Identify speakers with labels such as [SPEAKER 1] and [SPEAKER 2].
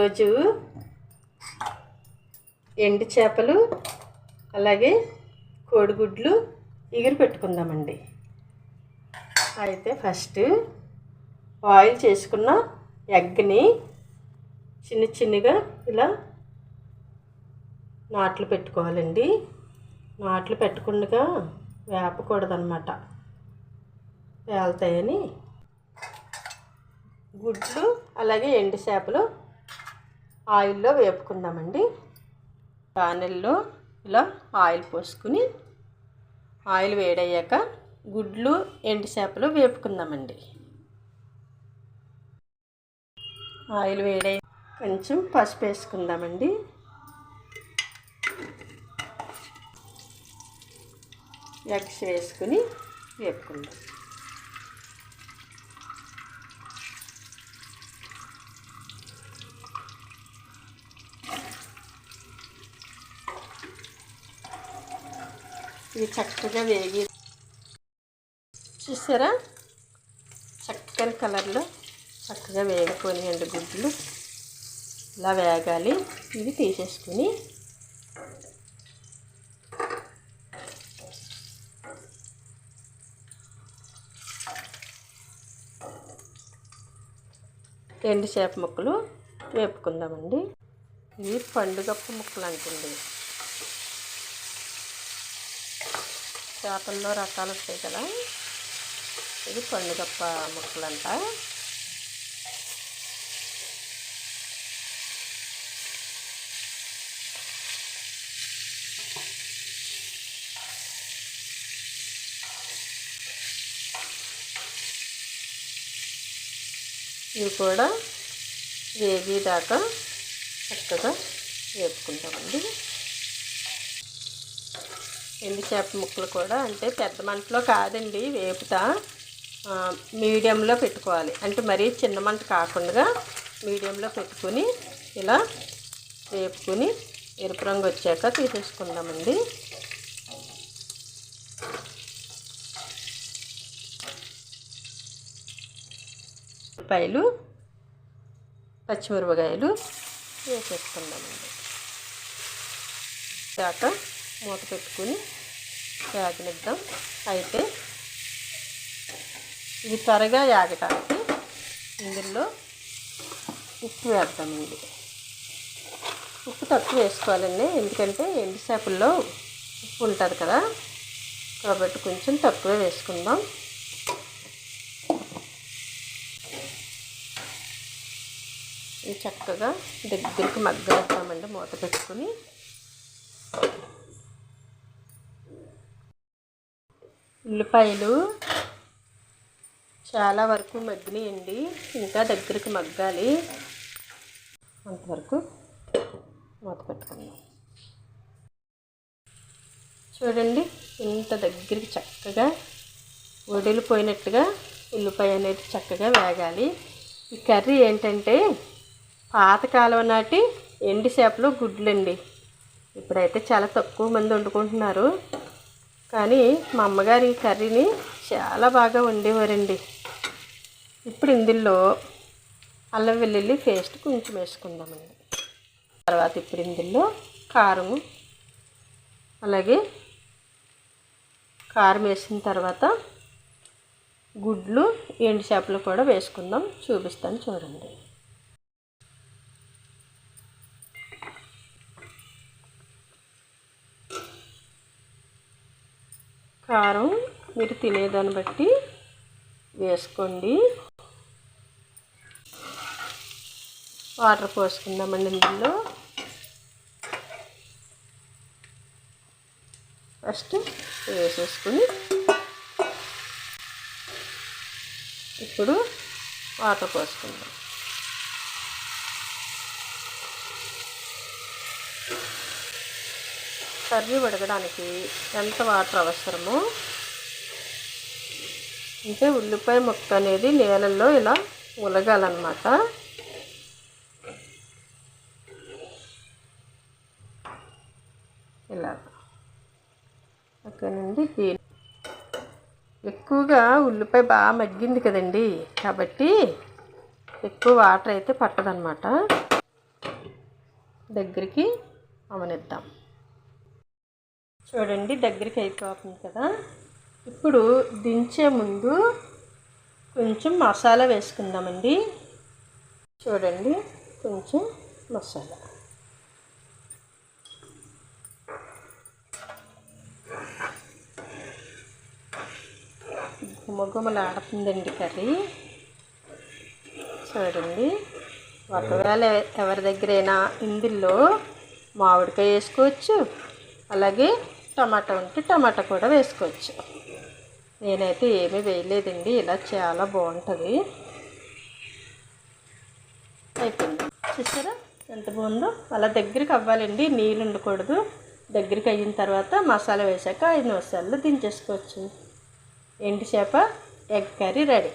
[SPEAKER 1] ఈరోజు ఎండు చేపలు అలాగే కోడిగుడ్లు ఎగిరి పెట్టుకుందామండి. అయితే ఫస్ట్ బాయిల్ చేసుకున్న ఎగ్ని చిన్నగా ఇలా నాట్లు పెట్టుకోవాలండి. నాట్లు పెట్టకుండా వేపకూడదన్నమాట, వేలుతాయని. గుడ్లు అలాగే ఎండు చేపలు ఆయిల్లో వేపుకుందామండి. ప్యానెల్లో ఇలా ఆయిల్ పోసుకుని ఆయిల్ వేడయ్యాక గుడ్లు ఎండు చేపలు వేపుకుందామండి. ఆయిల్ వేడయ్యాక కొంచెం పసుపు వేసుకుందామండి. ఎగ్స్ వేసుకుని వేపుకుందాం. ఇవి చక్కగా వేగి చూసారా, చక్కని కలర్లో చక్కగా వేగిపోయినాయండి గుడ్లు. ఇలా వేగాలి. ఇవి తీసేసుకుని ఎండు చేప ముక్కలు వేపుకుందామండి. ఇవి పండుగప్ప ముక్కలు అంటుంది. చేపల్లో రకాలు వస్తాయి కదా, ఇది పండుగప్ప ముక్కలంట. ఇవి కూడా వేగేదాకా చక్కగా వేపుకుంటామండి. ఎండు చేప ముక్కలు కూడా అంటే పెద్ద మంటలో కాదండి వేపుతా, మీడియంలో పెట్టుకోవాలి. అంటే మరీ చిన్న మంట కాకుండా మీడియంలో పెట్టుకుని ఇలా వేపుకుని ఎరుపు రంగు వచ్చాక తీసేసుకుందామండి. ఉల్లిపాయలు పచ్చిమిరపకాయలు వేసేసుకుందామండి. కాక మూత పెట్టుకుని వేగనిద్దాం. అయితే ఇది త్వరగా వేగటానికి ఇందులో ఉప్పు వేద్దామండి. ఉప్పు తక్కువ వేసుకోవాలండి, ఎందుకంటే ఎండు చేపల్లో ఉప్పు ఉంటుంది కదా, కాబట్టి కొంచెం తక్కువ వేసుకుందాం. ఇది చక్కగా దగ్గరికి మగ్గనిద్దామండి మూత పెట్టుకుని. ఉల్లిపాయలు చాలా వరకు మగ్గినాయండి, ఇంకా దగ్గరికి మగ్గాలి. అంతవరకు మూత పెట్టుకుందాం. చూడండి, ఇంత దగ్గరికి చక్కగా వడిలిపోయినట్టుగా ఉల్లిపాయ అనేది చక్కగా వేగాలి. ఈ కర్రీ ఏంటంటే పాతకాలం నాటి ఎండు చేపలు గుడ్లండి. ఇప్పుడైతే చాలా తక్కువ మంది వండుకుంటున్నారు, కానీ మా అమ్మగారు ఈ కర్రీని చాలా బాగా వండేవారండి. ఇప్పుడు ఇందులో అల్లం వెల్లుల్లి పేస్ట్ కొంచెం వేసుకుందామండి. తర్వాత ఇప్పుడు ఇందులో కారము, అలాగే కారం వేసిన తర్వాత గుడ్లు ఎండు చేపలు కూడా వేసుకుందాం. చూపిస్తాను చూడండి. కారం మీరు తినేదాన్ని బట్టి వేసుకోండి. వాటర్ పోసుకుందామండి. ఇందులో ఫస్ట్ వేసేసుకుని ఇప్పుడు వాటర్ పోసుకుందాం. కర్రీ ఉడకడానికి ఎంత వాటర్ అవసరమో, అంటే ఉల్లిపాయ ముక్క అనేది నీళ్ళల్లో ఇలా ఉలగాలన్నమాట. ఇలా ఓకేనండి. ఎక్కువగా ఉల్లిపాయ బాగా మగ్గింది కదండి, కాబట్టి ఎక్కువ వాటర్ అయితే పట్టదన్నమాట. దగ్గరికి అవనిద్దాం. చూడండి దగ్గరికి అయిపోతుంది కదా. ఇప్పుడు దించే ముందు కొంచెం మసాలా వేసుకుందామండి. చూడండి కొంచెం మసాలా, గుమగుమలాడుతుందండి కర్రీ. చూడండి, ఒకవేళ ఎవరి దగ్గరైనా ఇందులో మామిడికాయ వేసుకోవచ్చు, అలాగే టమాటా ఉంటే టమాటా కూడా వేసుకోవచ్చు. నేనైతే ఏమీ వేయలేదండి, ఇలా చాలా బాగుంటుంది. అయిపోయింది, చూసారా ఎంత బాగుందో. అలా దగ్గరికి అవ్వాలండి, నీళ్ళు ఉండకూడదు. దగ్గరికి అయిన తర్వాత మసాలా వేసాక 5 నిమిషాల్లో దించేసుకోవచ్చు. ఎండు చేప ఎగ్ కర్రీ రెడీ.